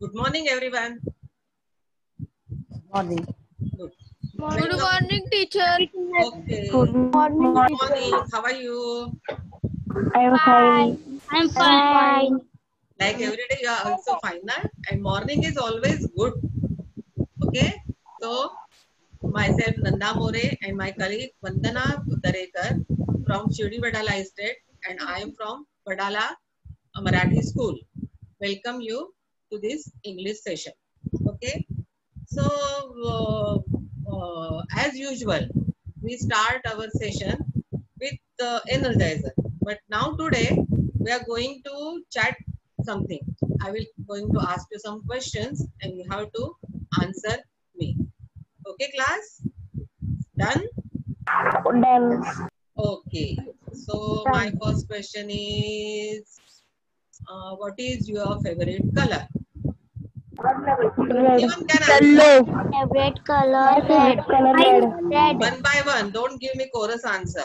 Good morning, everyone. Morning. Good. Good morning, teacher. Okay. Good morning. Good morning. How are you? I am fine. I'm fine. Like every day, you are also fine, na? And morning is always good. Okay. So, myself, Nanda More, and my colleague Vandana Darekar from Shirdi Badala Estate, and I am from Badala Marathi School. Welcome you to this English session. Okay. So, as usual, we start our session with energizer. But now today we are going to chat something. I will going to ask you some questions and you have to answer me. Okay, class? Done? Done. Okay. So my first question is, what is your favorite color? Red. Anyone can answer. Yellow. Favorite color My favorite color red. red. One by one. Don't give me chorus answer.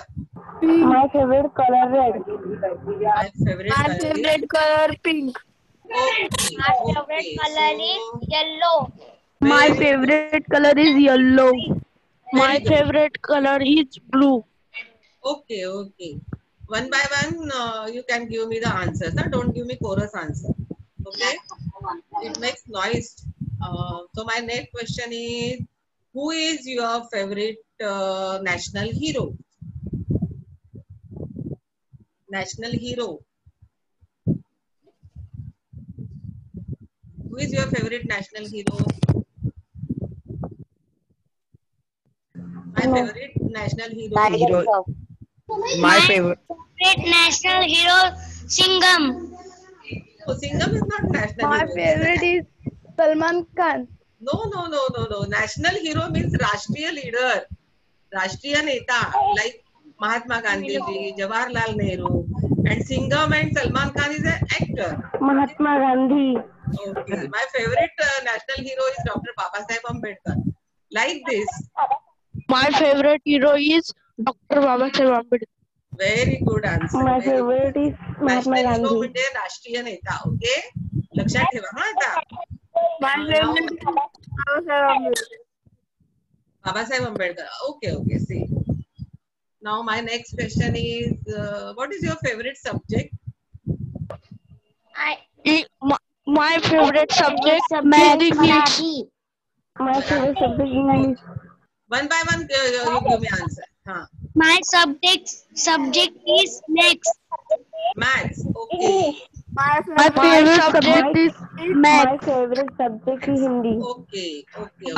My favorite color red. My favorite My color is favorite color pink. okay. My favorite Okay. color So is yellow. My very good. favorite color is yellow. Very good. favorite color is blue. Okay. Okay. One by one, you can give me the answers. Huh? Don't give me chorus answer. Okay. It makes noise. So my next question is, who is your favorite national hero? National hero. Who is your favorite national hero? My favorite national hero. My favorite. Favorite national hero Singham. Oh, Singham is not national My hero. favorite is Salman Khan. No. National hero means Rashtriya leader, Rashtriya Neta, like Mahatma Gandhi ji, Jawaharlal Nehru, and Singham and Salman Khan is an actor. Mahatma Gandhi. Okay, my favorite national hero is Dr. Babasaheb Ambedkar. Like this, My favorite hero is Dr. Babasaheb Ambedkar. very good answer. My Very good. favorite is Mahatma National hero Gandhi. म्हणजे राष्ट्रीय नेता. Okay, लक्षात ठेवा हा आता. My Now, favorite Babasaheb Ambedkar. Babasaheb Ambedkar. Okay. See. Now my next question is, what is your favorite subject? My favorite subject is English. My favorite subject English. One by one, you give me answer. Huh. My subject is next. Maths. Okay. My favorite subject is My favorite subject is Hindi. Okay.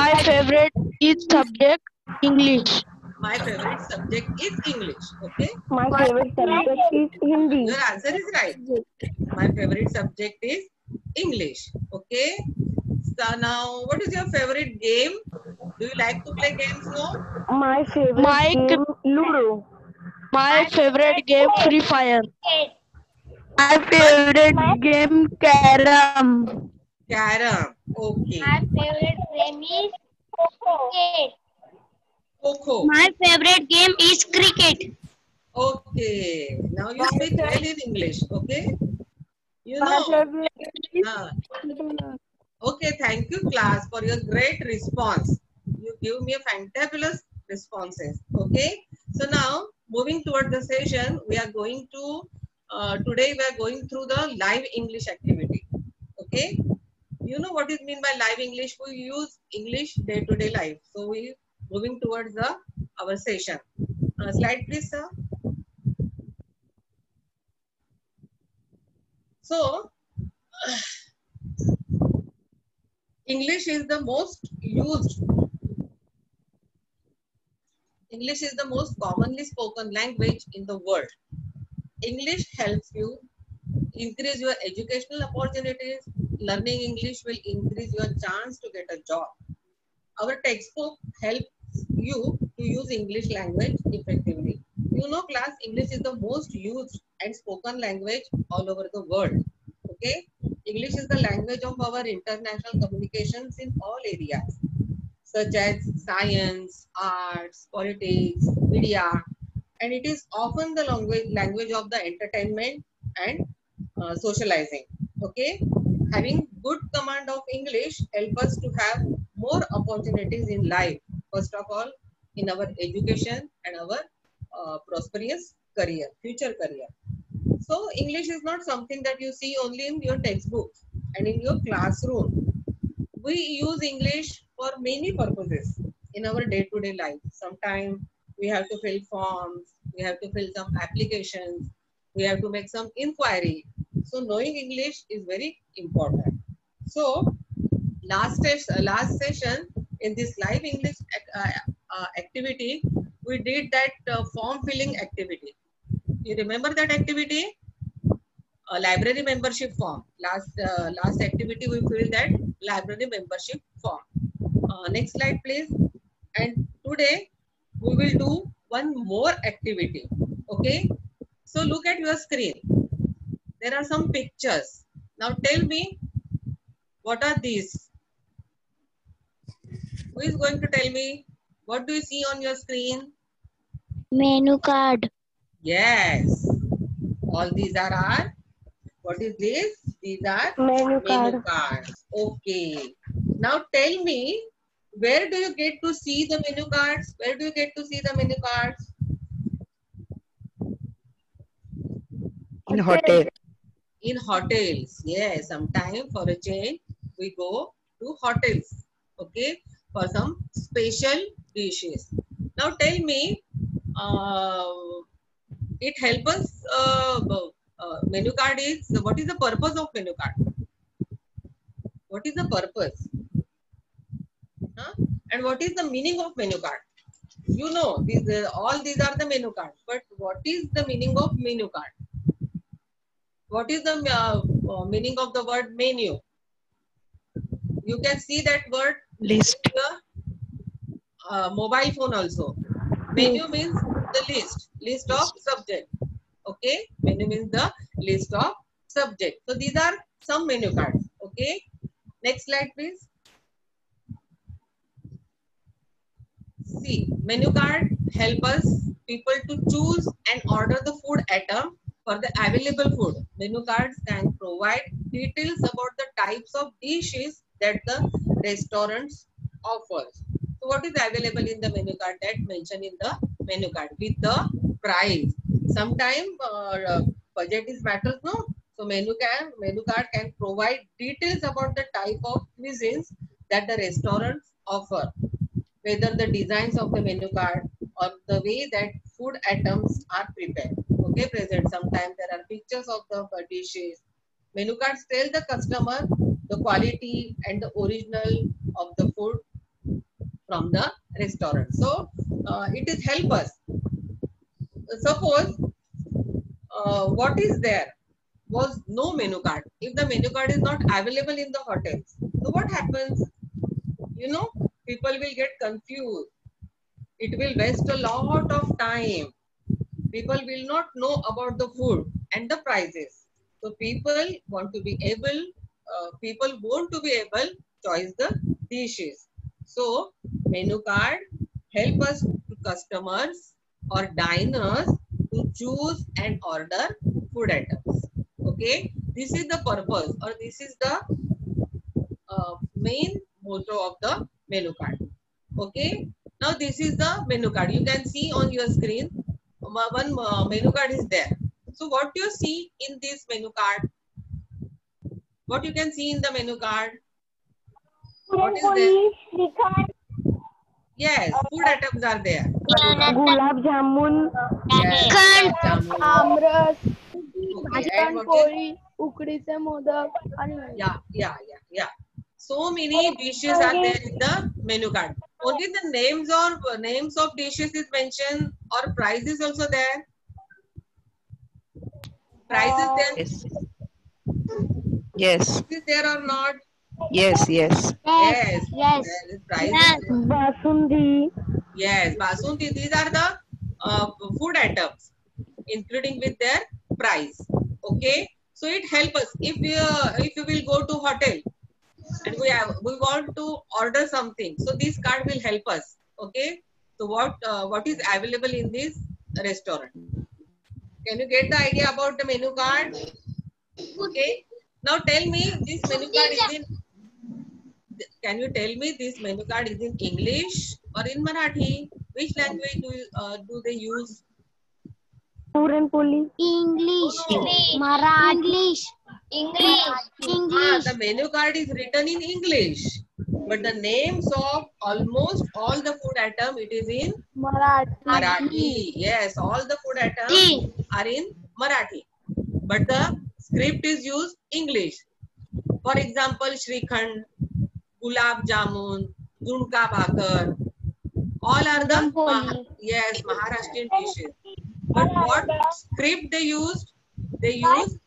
My favorite is subject English. My favorite subject is English. Okay. My favorite subject is Hindi. Your answer is right. My favorite subject is English. Okay. So now, what is your favorite game? Do you like to play games? No. My favorite game Ludo. My favorite game Free Fire. My favorite game Carom. Carom. Okay. My favorite game is cricket. Coco. My favorite game is cricket. Okay. Now you speak well in English. Okay. You know. Okay. Thank you, class, for your great response. You give me a fantabulous responses. Okay. So now moving toward the session, we are going to today we are going through the live English activity. Okay. You know what is mean by live English? We use English day-to-day life. So we moving towards the our session. Slide please, sir. So English is the most commonly spoken language in the world. English helps you increase your educational opportunities. Learning English will increase your chance to get a job. Our textbook helps you to use English language effectively. You know, class, English is the most used and spoken language all over the world. Okay, English is the language of our international communications in all areas, such as science, arts, politics, media, and it is often the language of the entertainment and socializing. Okay, Having good command of English help us to have more opportunities in life. First of all, in our education and our prosperous career, future career. So English is not something that you see only in your textbook and in your classroom. We use English for many purposes in our day-to-day life. Sometimes we have to fill forms, we have to fill some applications, we have to make some inquiry. So knowing English is very important. So last session in this live English activity, we did that form filling activity. You remember that activity? Library membership form. Last activity we filled that library membership form. Next slide, please. And today we will do one more activity. Okay. So look at your screen. There are some pictures. Now tell me, what are these? Who is going to tell me? What do you see on your screen? Menu card. Yes. All these are our, what is this? These are Menu menu card. cards. Okay. Now tell me, where do you get to see the menu cards? Where do you get to see the menu cards? In hotel. In hotels. Yes, sometime for a change, we go to hotels. Okay, for some special dishes. Now tell me, it helps us, menu card is, what is the purpose of menu card? What is the purpose? Huh? And what is the meaning of menu card? You know, all these are the menu cards, but what is the meaning of menu card? What is the meaning of the word menu? You can see that word List. in the mobile phone also. Menu means the list of subject. Okay, menu means the list of subject. So these are some menu cards. Okay, next slide, please. See, menu card help us people to choose and order the food item for the available food. Menu cards can provide details about the types of dishes that the restaurants offers. So what is available in the menu card? That mentioned in the menu card with the price. Sometimes budget is matters, no? So menu card can provide details about the type of cuisines that the restaurants offer, whether the designs of the menu card or the way that food items are prepared. Okay, present. Sometimes there are pictures of the dishes. Menu cards tell the customer the quality and the original of the food from the restaurant. So it is help us. Suppose what is there was no menu card. If the menu card is not available in the hotels, so what happens? You know, people will get confused. It will waste a lot of time. People will not know about the food and the prices. So people want to be able, people want to be able choose the dishes. So menu card help us to customers or diners to choose and order food items. Okay, this is the purpose, or this is the main motto of the menu card. Okay, now this is the menu card. You can see on your screen one menu card is there. So what do you see in this menu card? What you can see in the menu card? What is there? Yes, food items are there. Gulab jamun. Yes, gulab jamun. Aamras, Okay, and what is? पोळी, उकडीचे मोदक आणि Yeah. So many dishes are there in the menu card. Only the names of dishes is mentioned, or price is also there. Price is there. Yes. Yes. Is there or not? Yes. Yes. Yes. There is price. Yes. Basundi. Yes, basundi. These are the food items, including with their price. Okay, so it helps us if you will go to hotel and we want to order something. So this card will help us. Okay, so what is available in this restaurant? Can you get the idea about the menu card? Okay, Now tell me, this menu card is in. Can you tell me this menu card is in English or in Marathi? Which language do they use? Puran poli English. No. Marathi. English. The menu card is written in English, but the names of almost all the food item it is in Marathi. Yes, all the food items are in Marathi, but the script is used English. For example, Shrikhand, Gulab Jamun, Junka Bhakar, all are the Maharashtrian dishes. But what script they used? They used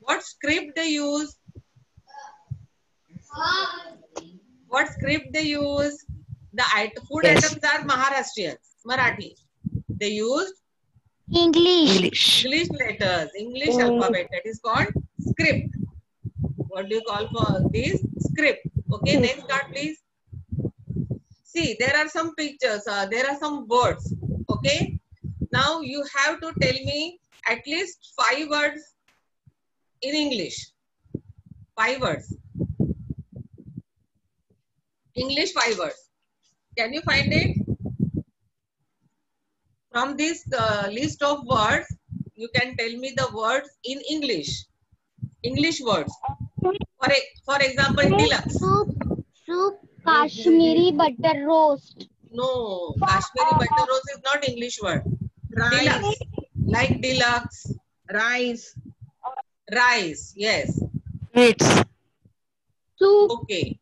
what script they use? What script they use? The food Yes. items are Maharashtrian, Marathi. They used English. English letters, English alphabet. That is called script. What do you call for this? Script. Okay, next card, please. See, there are some pictures. There are some words. Okay. Now you have to tell me at least 5 words in English. 5 words. English 5 words. Can you find it? From this list of words, you can tell me the words in English. English words. For example, deluxe. Soup. Kashmiri butter roast. No, Kashmiri butter roast is not English word. Deluxe. Like deluxe. Rice. Rice. Yes. Sweets. Soup. Okay.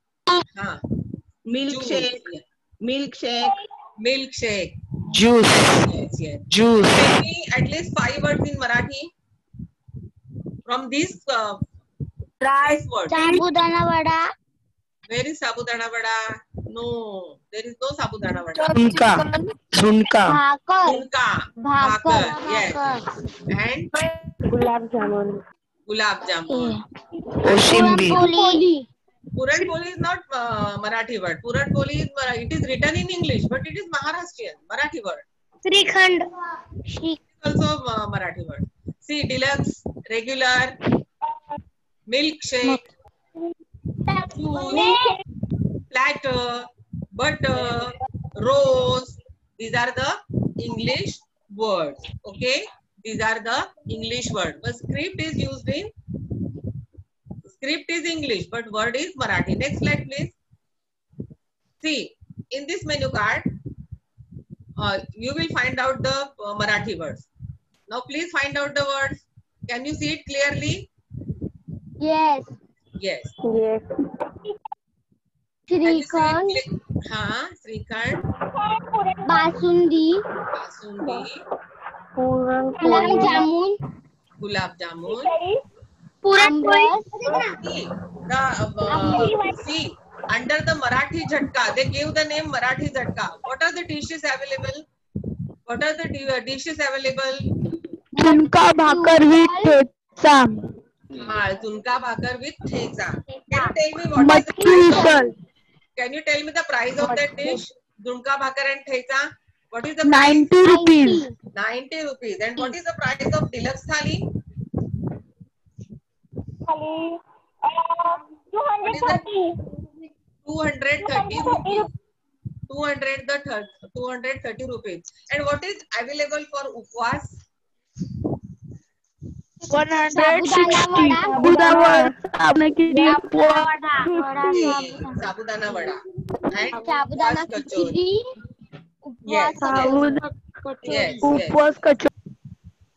Milkshake. Juice. Milkshake. Milkshake. Juice. Yes, yes. Juice. Tell me at least 5 words in Marathi. From these 5 words. Sabudana vada. Where is sabudana vada? No, there is no sabudana vada. Zunka. Zunka. Bhakar. Tunka. Bhakar. Yes. And gulab jamun gulab jamun. Oshimbi. Puran poli is not Marathi word. Puran poli is it is written in English, but it is Maharashtrian Marathi word. Shrikhand. Also Marathi word. See, deluxe, regular, milkshake, juice, platter, butter, rose. These are the English words. Okay, these are the English words. But script is used in English, but word is Marathi. Next slide, please. See, in this menu card, you will find out the Marathi words. Now, please find out the words. Can you see it clearly? Yes. Yes. yes Can you see Shrikhand. it Srikhand, Basundi. Basundi, Gulab puran poli jamun. Gulab Jamun. Amras. See, under the Marathi Jhatka, they gave the name Marathi Jhatka. What are the dishes available? What are the dishes available? Zunka bhakar with thecha Tunka bhakar with theza. Can you tell me what is the मच्छी price of? Usal Can you tell me the price of that dish? Tunka bhakar and theza. What is the price? 90 rupees 90 rupees. And what is the price of deluxe thali? What is the 230 rupees. 230 rupees. And what is available for upwas? 160 बुधावर sabudana Sabudana vada. And Sabudana upwas kachori. khichdi. Yes. Yes. उपवास kachori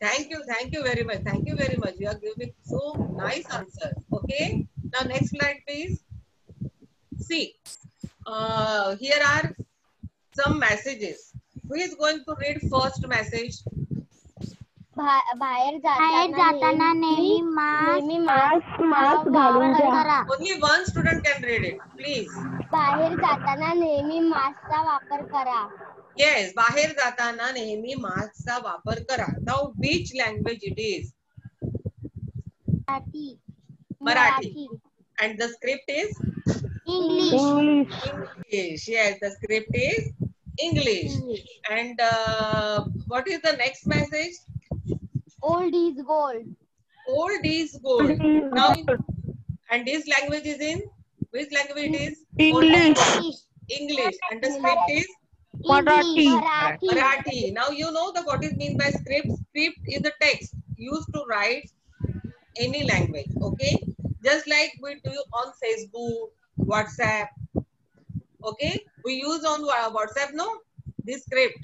Thank you very much. Thank you very much. You are giving so nice answers. Okay. Now next slide, please. See, here are some messages. Who is going to read first message? बाहेर जाताना नेहमी mask घालून जा. करा. Only one student can read it, please. बाहेर जाताना नेहमी मास्कचा वापर करा. Yes, बाहेर जाताना नेहमी मास्कचा वापर करा. Now, which language it is? Marathi. And the script is English. English. Yes, the script is English. And what is the next message? Old is gold. Old is gold. Now, and this language is in which language it is? Old English. language. English. And the script is Marathi. Marathi. Now you know the what is mean by script. Script is the text used to write any language. Okay, just like we do on Facebook, WhatsApp. Okay, we use on WhatsApp no this script.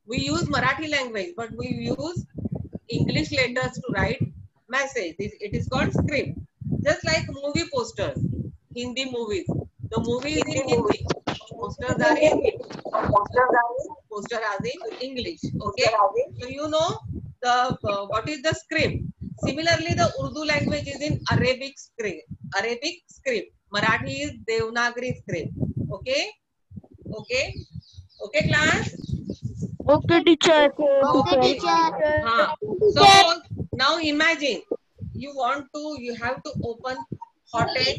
We use Marathi language, but we use English letters to write message. It is called script. Just like movie posters, Hindi movies. The movie is in Hindi. Posters are in English. Okay. So you know the what is the script. Similarly, the Urdu language is in Arabic script. Marathi is Devanagari script. Okay. Okay. Okay, class. Okay, teacher. Okay, teacher. So now imagine you have to open hotel.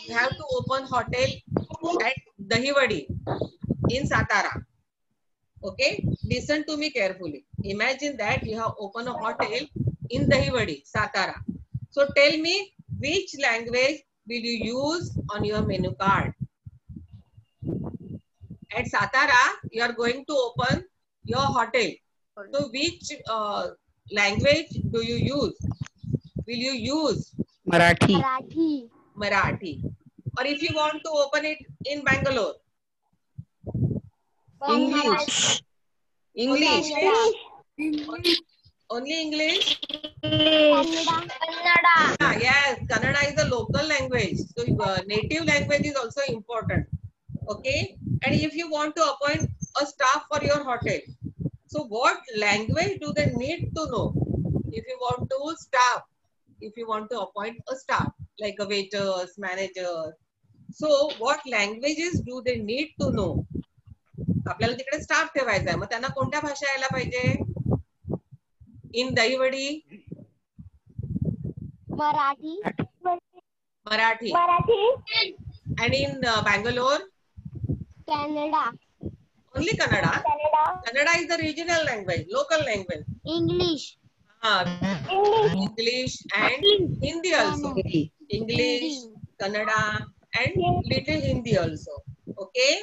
You have to open hotel at Dahiwadi in Satara. Okay, listen to me carefully. Imagine that you have opened a hotel in Dahiwadi, Satara. So tell me which language will you use on your menu card? At Satara, you are going to open your hotel. So which language do you use? Will you use Marathi. Marathi? Or if you want to open it in Bangalore? English. English. Only English? Kannada. Yes, Kannada is a local language. So native language is also important. Okay. And if you want to appoint a staff for your hotel, so what language do they need to know? If you want to appoint a staff like a waiters, manager, so what languages do they need to know? आपल्याला तिकडे staff ठेवायचा आहे मग त्यांना कोणत्या भाषा यायला पाहिजे? इन Dahiwadi Marathi. And in Bangalore Kannada. only Kannada. Kannada is the regional language, local language. English. English and Hindi also. English, Kannada, and little Hindi also. Okay.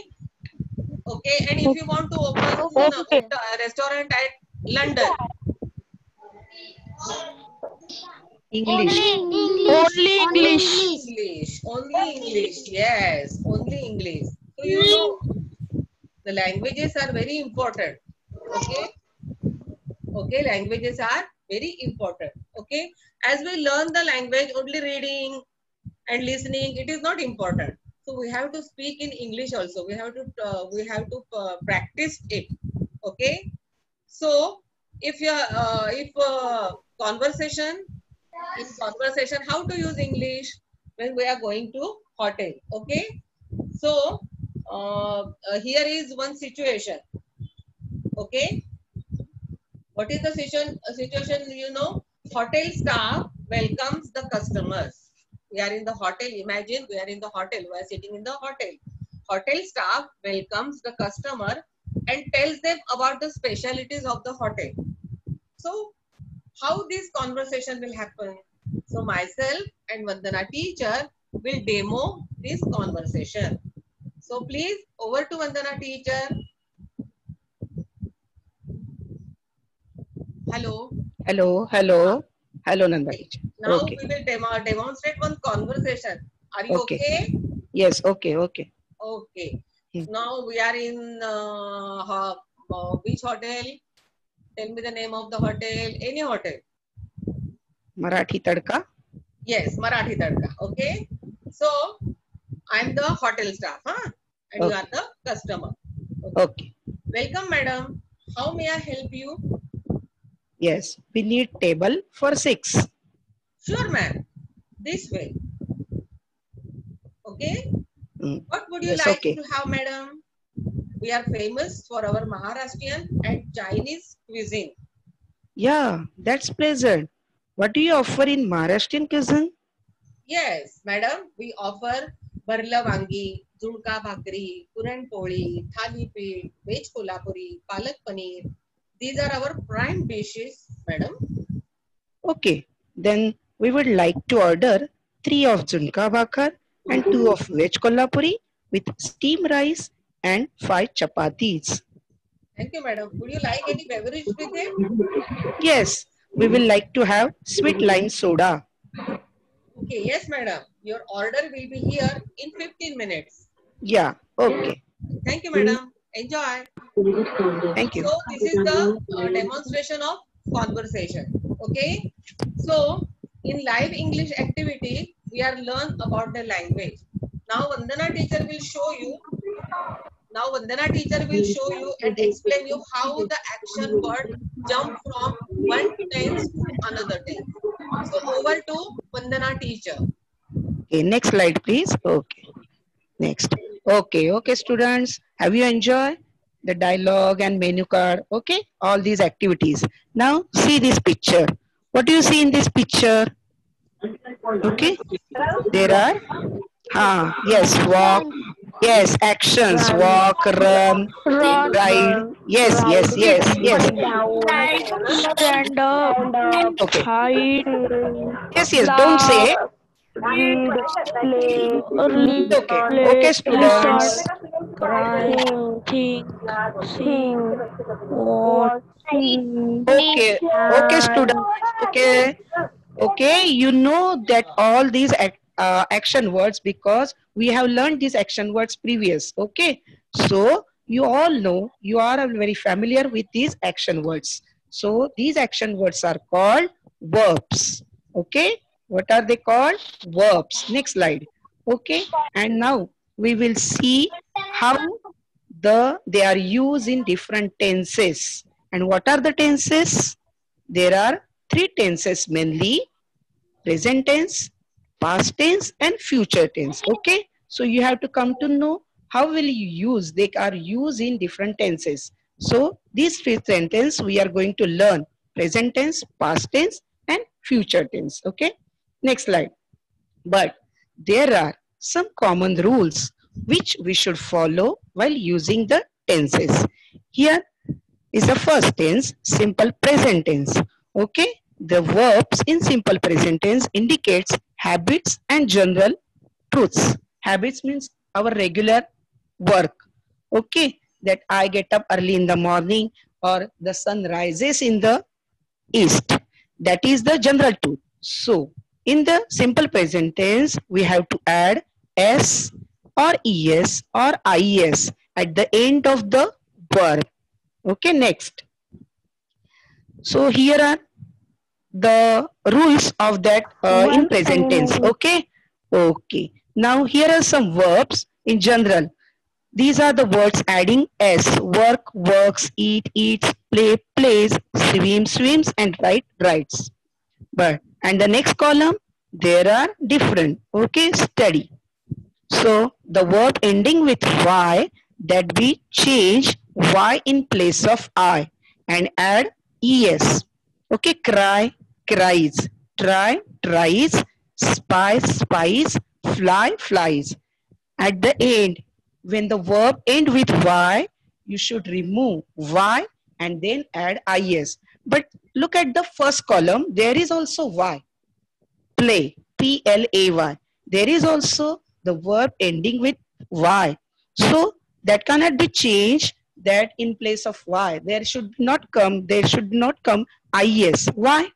Okay. And if you want to open a restaurant at London, English. Only English. Only English. Yes, only English. So you know the languages are very important. Okay. Okay, languages are very important. Okay. As we learn the language, only reading and listening, it is not important. So we have to speak in English also. We have to practice it. Okay. So if conversation, how to use English when we are going to hotel? Okay. So here is one situation. Okay. What is the situation? You know, hotel staff welcomes the customers. We are in the hotel. Imagine we are in the hotel. We are sitting in the hotel. Hotel staff welcomes the customer and tells them about the specialities of the hotel. So, how this conversation will happen? So, myself and Vandana teacher will demo this conversation. So, please over to Vandana teacher. Hello. Hello, Nanda teacher. Now Okay. we will demonstrate one conversation. Are you okay? Yes, okay. Okay. Hmm. Now we are in which hotel? Tell me the name of the hotel. Any hotel. Marathi Tadka. Yes, Marathi Tadka. Okay. So I am the hotel staff, huh? And you are the customer. Okay. Welcome, madam. How may I help you? Yes, we need table for 6. Sure, ma'am. This way. Okay. What would you Yes, like okay. to have, madam? We are famous for our Maharashtrian and Chinese cuisine. Yeah, that's pleasant. What do you offer in Maharashtrian cuisine? Yes, madam. We offer Barla Vangi, Zulka Bhakri, Puran Poli, Thali Pit, Veg Kolhapuri, Palak Paneer. These are our prime dishes, madam. Okay, then we would like to order 3 of Junka Bhakar and 2 of veg kolhapuri with steam rice and 5 chapatis. Thank you, madam. Would you like any beverage with it? Yes, we will like to have sweet lime soda. Okay, yes, madam. Your order will be here in 15 minutes. Yeah, okay. Thank you, madam. Enjoy. Thank you. So this is the demonstration of conversation. Okay. So in live English activity, we are learn about the language. Now Vandana teacher will show you. Now Vandana teacher will show you and explain you how the action word jump from one tense to another tense. So over to Vandana teacher. Okay, next slide, please. Okay, next. Okay, students. Have you enjoyed the dialogue and menu card? Okay, all these activities. Now, see this picture. What do you see in this picture? Okay, there are, yes, walk, yes, actions, walk, run, Run, ride. Yes. stand up, Okay, hide, yes, don't laugh, say. read, play, early, Okay, play, students. listen, cry, think, sing, sing, watch, see, Okay, students. Okay. Okay, you know that all these action words because we have learned these action words previous. Okay, so you all know, you are very familiar with these action words. So these action words are called verbs. Okay, what are they called? Verbs. Next slide. Okay, and now we will see how they are used in different tenses. And what are the tenses? There are 3 tenses mainly: present tense, past tense, and future tense. Okay, so you have to come to know how will you use. They are used in different tenses. So these 3 sentences we are going to learn: present tense, past tense, and future tense. Okay, next slide. But there are some common rules which we should follow while using the tenses. Here is the first tense, simple present tense. Okay, the verbs in simple present tense indicates habits and general truths. Habits means our regular work. Okay, that I get up early in the morning or the sun rises in the east. That is the general truth. So in the simple present tense, we have to add s or es or is at the end of the verb. Okay, next. So here are the rules of that in present tense. Okay. Now here are some verbs in general. These are the words adding s: work, works, eat, eats, play, plays, swim, swims, and write, writes. But and the next column there are different. Okay, study. So the verb ending with y, that we change y in place of I and add es. Okay, cry, cries, try, tries, spy, spies, fly, flies. At the end, when the verb end with y, you should remove y and then add is. But look at the first column, there is also y. Play, play. There is also the verb ending with y. So that cannot be changed, that in place of y there should not come is. Why?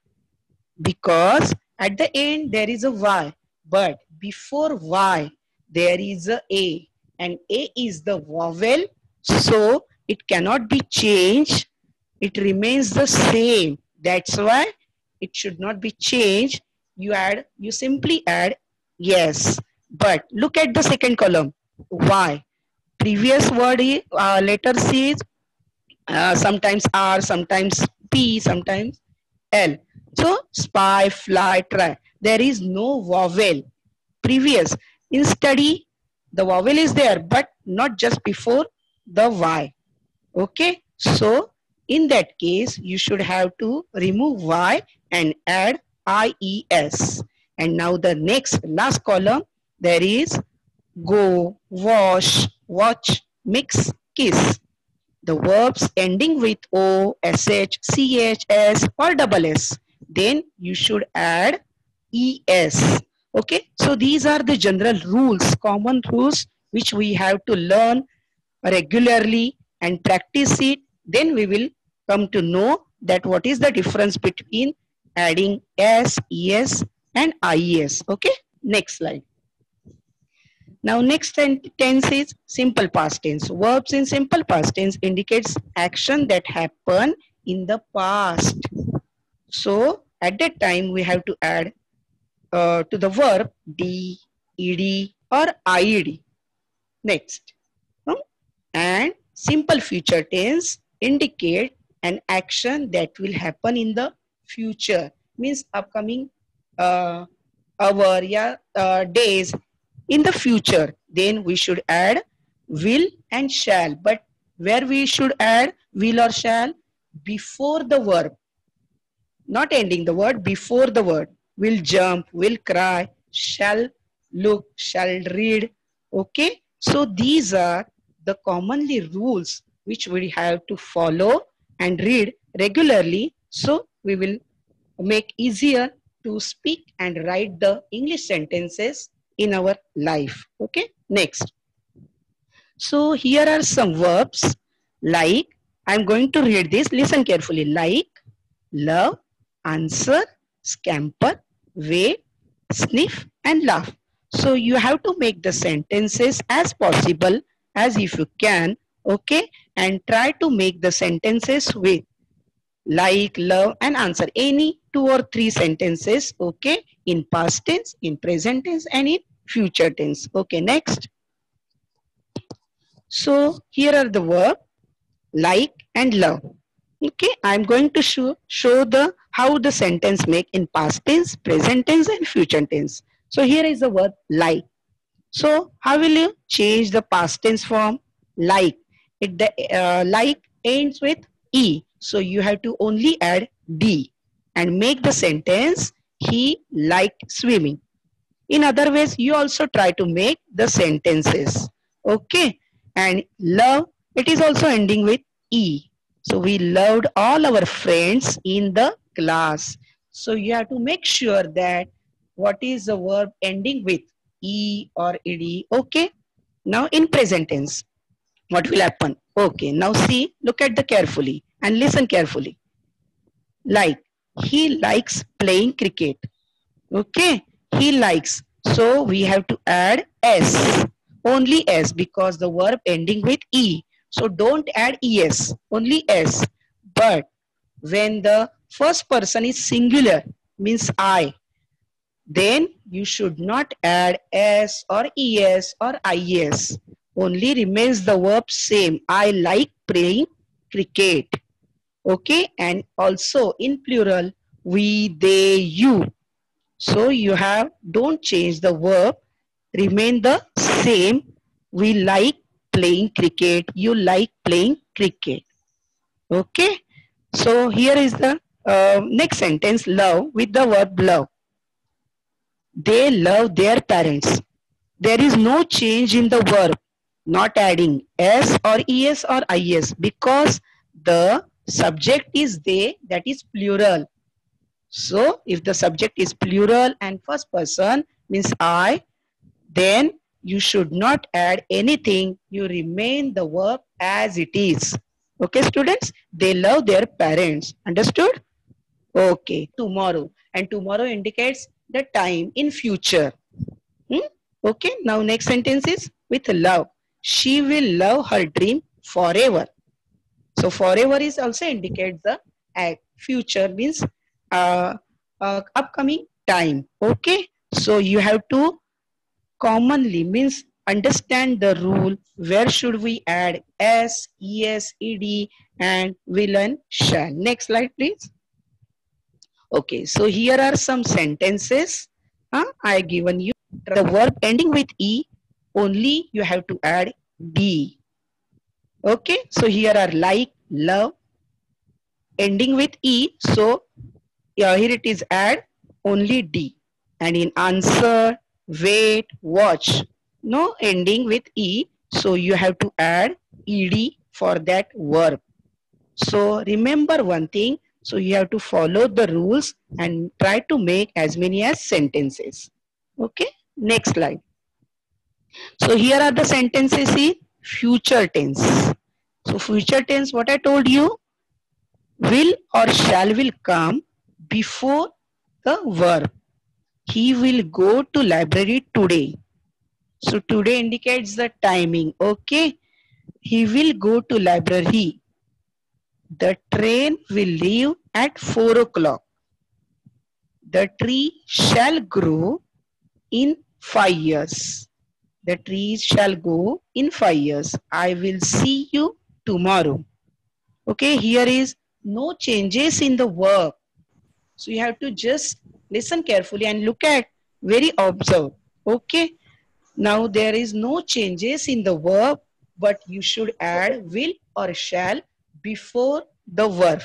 Because at the end there is a y, but before y there is a, and a is the vowel, so it cannot be changed. It remains the same. That's why it should not be changed. You simply add yes. But look at the second column, y. Previous word letters is sometimes R, sometimes P, sometimes L. So spy, fly, try. There is no vowel. Previous. In study, the vowel is there, but not just before the Y. Okay. So in that case, you should have to remove Y and add IES. And now the last column, there is go, wash, watch, mix, kiss. The verbs ending with O, SH, CH, S or double S, then you should add es. Okay, so these are the general rules, common rules which we have to learn regularly and practice it. Then we will come to know that what is the difference between adding s, es and ies. Okay, next slide. Now next tense is simple past tense. Verbs in simple past tense indicates action that happen in the past. So at that time we have to add to the verb d, ed or ied. Next. And simple future tense indicate an action that will happen in the future, means upcoming hour, days in the future. Then we should add will and shall. But where we should add will or shall? Before the verb, not ending the word, before the word. Will jump, will cry, shall look, shall read. Okay, so these are the commonly rules which we have to follow and read regularly, so we will make easier to speak and write the English sentences in our life. Okay, next. So here are some verbs like, I'm going to read this, listen carefully. Like, love, answer, scamper, wait, sniff and laugh. So you have to make the sentences as possible as if you can, okay, and try to make the sentences with like, love and answer, any 2 or 3 sentences, okay, in past tense, in present tense and in future tense. Okay, next. So here are the verb like and love. Okay, I'm going to show the how the sentence make in past tense, present tense and future tense. So here is the verb like. So how will you change the past tense form? Like. Like ends with E. So you have to only add D and make the sentence he liked swimming. In other ways, you also try to make the sentences. Okay. And love, it is also ending with E. So we loved all our friends in the class. So you have to make sure that what is the verb ending with E or ed. Okay. Now in present tense, what will happen? Okay. Now see, look at the carefully and listen carefully. Like, he likes playing cricket. Okay. He likes. So we have to add S. Only S because the verb ending with E. So don't add ES. Only S. But when the first person is singular, means I, then you should not add S or ES or IS. Only remains the verb same. I like playing cricket. Okay, and also in plural, we, they, you. So you have, don't change the verb, remain the same. We like playing cricket. You like playing cricket. Okay, so here is the next sentence, love, with the verb love. They love their parents. There is no change in the verb, not adding S or ES or IS because the subject is they, that is plural. So if the subject is plural and first person means I, then you should not add anything. You remain the verb as it is. Okay, students? They love their parents. Understood? Okay, tomorrow. And tomorrow indicates the time in future. Okay, now next sentence is with love. She will love her dream forever. So forever is also indicates the future, means upcoming time. Okay, so you have to commonly, means understand the rule. Where should we add S, ES, ED and will and shall. Next slide please. Okay, so here are some sentences I given you. The verb ending with E, only you have to add D. Okay, so here are like, love, ending with E. So here it is add only D. And in answer, wait, watch, no ending with E. So you have to add ED for that verb. So remember one thing, So you have to follow the rules and try to make as many as sentences. Okay, next slide. So here are the sentences in future tense. So future tense, what I told you, will or shall will come before the verb. He will go to library today. So today indicates the timing. Okay. He will go to library. The train will leave at 4 o'clock. The tree shall grow in 5 years. The trees shall go in 5 years. I will see you tomorrow. Okay, here is no changes in the verb. So you have to just listen carefully and look at, very observe. Okay, now there is no changes in the verb, but you should add will or shall before the verb.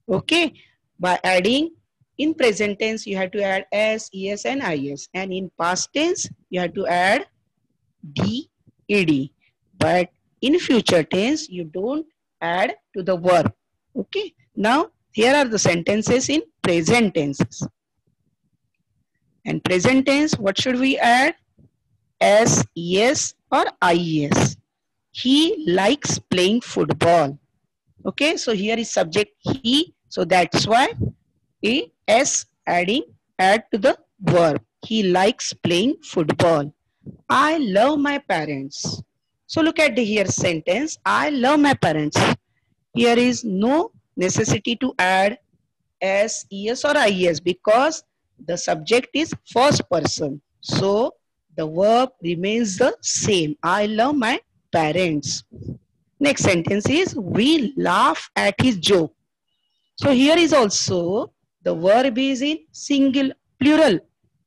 Okay, by adding in present tense you have to add s, es and is, and in past tense you have to add d, ed, but in future tense you don't add to the verb. Okay, now here are the sentences in present tenses. And present tense, what should we add? S, es or ies. He likes playing football. Okay, so here is subject he, so that's why es add to the verb. He likes playing football. I love my parents. So look at the here sentence, I love my parents. Here is no necessity to add s, es or ies because the subject is first person. So the verb remains the same. I love my parents. Next sentence is we laugh at his joke. So here is also the verb is in single plural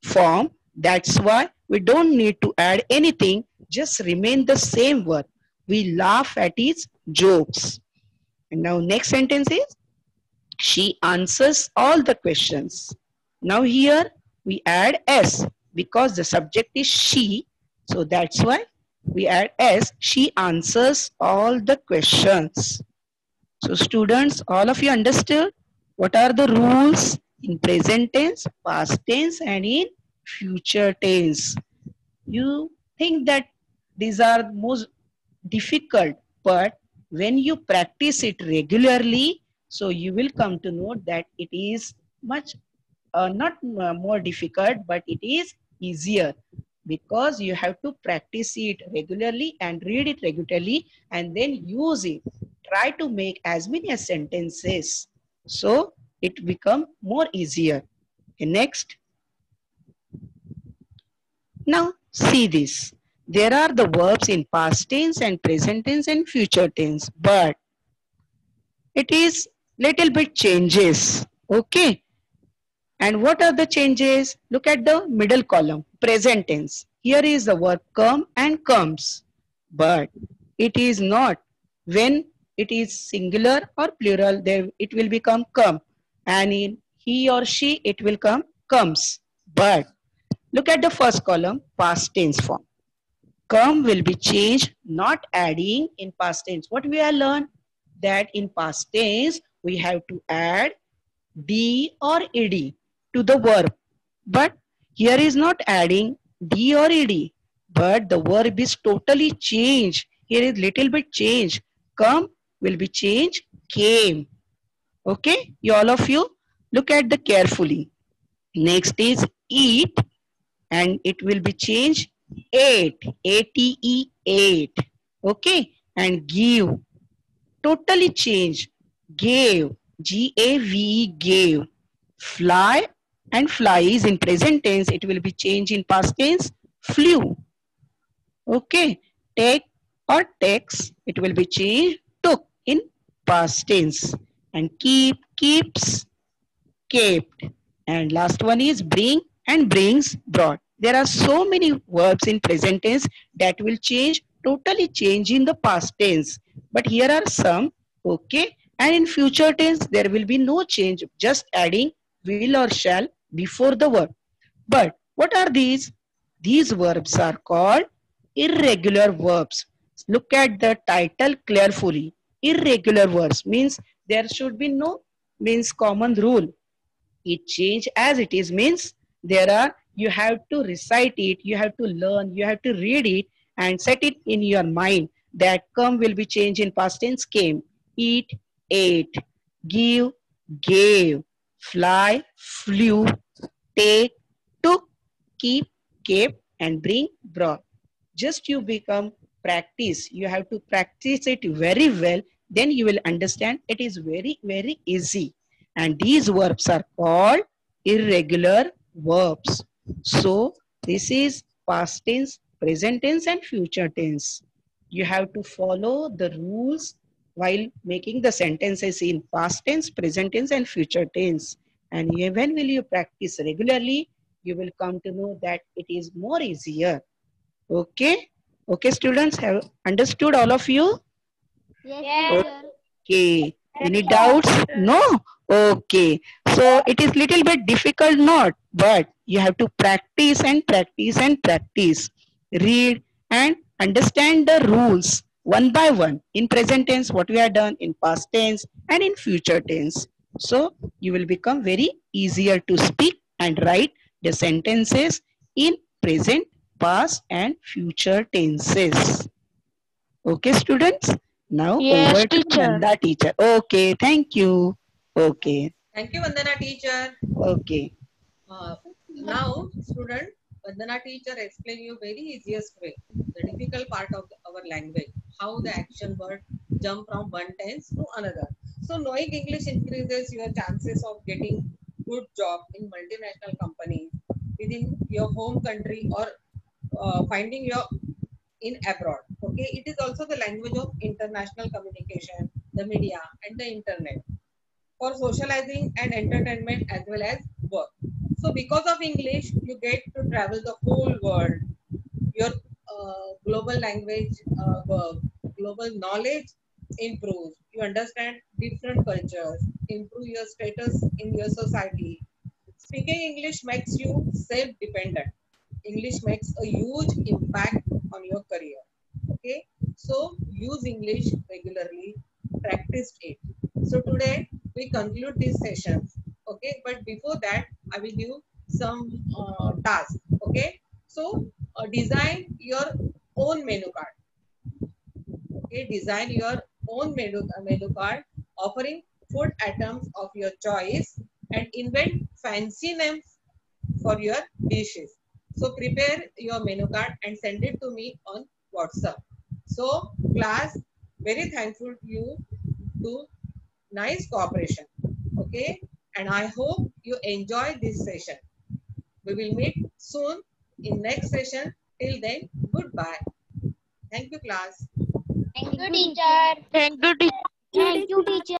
form. That's why we don't need to add anything. Just remain the same verb. We laugh at his jokes. And now next sentence is she answers all the questions. Now here we add s because the subject is she. So that's why we add s. She answers all the questions. So students, all of you understood what are the rules in present tense, past tense and in future tense. You think that these are most difficult, but when you practice it regularly, so you will come to know that it is much not more difficult, but it is easier because you have to practice it regularly and read it regularly and then use it. Try to make as many as sentences so it become more easier. Okay, next. Now see this. There are the verbs in past tense and present tense and future tense, but it is little bit changes. Okay. And what are the changes? Look at the middle column, present tense. Here is the verb come and comes, but it is not. When it is singular or plural, there it will become come, and in he or she it will come comes. But look at the first column, past tense form. Come will be changed, not adding in past tense. What we have learned? That in past tense we have to add d or ed to the verb, but here is not adding d or ed, but the verb is totally changed. Here is little bit change. Come will be changed came. Okay, you all of you look at the carefully. Next is eat, and it will be changed ate, ate, ate. Okay, and give, totally changed, gave, gave, gave. Fly, and fly is in present tense, it will be changed in past tense, flew. Okay, take or takes, it will be changed, took in past tense. And keep, keeps, kept. And last one is bring and brings, brought. There are so many verbs in present tense that will change, totally change in the past tense. But here are some, okay. And in future tense, there will be no change, just adding will or shall before the verb. But what are these? These verbs are called irregular verbs. Look at the title carefully. Irregular verbs means there should be no means common rule. It change as it is means you have to recite it, you have to learn, you have to read it and set it in your mind that come will be changed in past tense came, eat, ate, give, gave, fly, flew, take, took, keep, kept and bring, brought. Just you become practice. You have to practice it very well. Then you will understand it is very, very easy. And these verbs are called irregular verbs. So this is past tense, present tense and future tense. You have to follow the rules while making the sentences in past tense, present tense and future tense. And when will you practice regularly, you will come to know that it is more easier. Okay? Okay, students, have understood all of you? Yes, sir. Okay. Any doubts? No? Okay. So it is little bit difficult, not, but you have to practice and practice and practice. Read and understand the rules one by one. In present tense, what we have done, in past tense and in future tense. So you will become very easier to speak and write the sentences in present, past and future tenses. Okay, students? Now Yes, over to teacher. Nanda teacher. Okay, thank you. Okay, Thank you, Vandana teacher. okay. Now, student, Vandana teacher explain you very easiest way, the difficult part of our language, how the action word jump from one tense to another. So knowing English increases your chances of getting good job in multinational companies within your home country or finding your in abroad. Okay, it is also the language of international communication, the media and the internet for socializing and entertainment as well as work. So because of English, you get to travel the whole world. Your global language, global knowledge improves. You understand different cultures, improve your status in your society. Speaking English makes you self-dependent. English makes a huge impact on your career. Okay, so use English regularly, practice it. So today we conclude these sessions. Okay, but before that I will give some tasks. Okay, so design your own menu card. Okay, design your own menu card offering food items of your choice and invent fancy names for your dishes. So prepare your menu card and send it to me on WhatsApp. So class, very thankful to you to nice cooperation. Okay, and I hope you enjoy this session. We will meet soon in next session. Till then, goodbye. Thank you, class. Thank you, teacher. Thank you, teacher. Thank you, teacher.